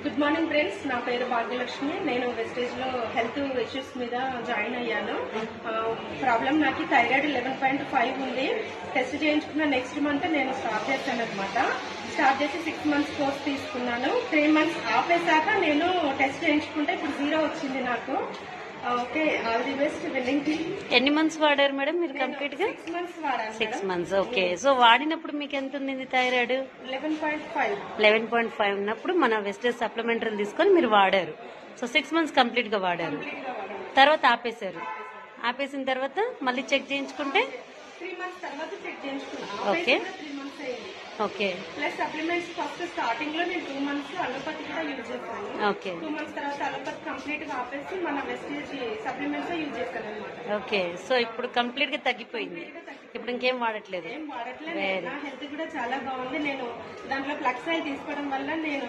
Good morning friends, నా పేరు భాగ్యలక్ష్మి. నేను వెస్టేజ్ లో హెల్త్ ఇష్యూస్ మీద జాయిన్ అయ్యాను. ప్రాబ్లం నాకు థైరాయిడ్ 11.5 ఉంది. టెస్ట్ చేయించుకున్న నెక్స్ట్ మంత్ నేను స్టార్ట్ చేశాను అనమాట. స్టార్ట్ చేసి 6 months కోర్స్ తీసుకున్నాను. 3 months ఆపేశాక నేను టెస్ట్ చేయించుకుంటే ఇప్పుడు 0 వచ్చింది నాకు. Okay, all the best winning team. ఎన్ని మంత్స్ వాడారు మేడం మీరు కంప్లీట్ గా? 6 months వాడాను. 6 months. ఓకే, సో వాడినప్పుడు మీకు ఎంత ఉంది థైరాయిడ్? 11.5. 11.5 ఉన్నప్పుడు మన వెస్టేజ్ సప్లిమెంటరీ తీసుకొని మీరు వాడారు. సో 6 months కంప్లీట్ గా వాడారు. తర్వాత ఆపేశారు. ఆపేసిన తర్వాత మళ్ళీ చెక్ చేయించుకుంటే 3 months తర్వాత చెక్ చేయించుకున్నాను. ఓకే 3 months అయింది. Okay plus supplements first starting లో నేను 2 months అలోపతి కూడా యూజ్ చేశాను. ఓకే 2 months తర్వాత అలోపతి కంప్లీట్ గా ఆపేసి మన వెస్టేజ్ సప్లిమెంట్స్ యూజ్ చేశాను అనమాట. ఓకే, సో ఇప్పుడు కంప్లీట్ గా తగ్గిపోయింది. ఇప్పుడు ఇంకేం వాడట్లేదు. ఏం వాడట్లేదు. నా హెల్త్ కూడా చాలా బాగుంది. నేను దాంట్లో ఫ్లక్స్ ఆయిల్ తీసుకోవడం వల్ల నేను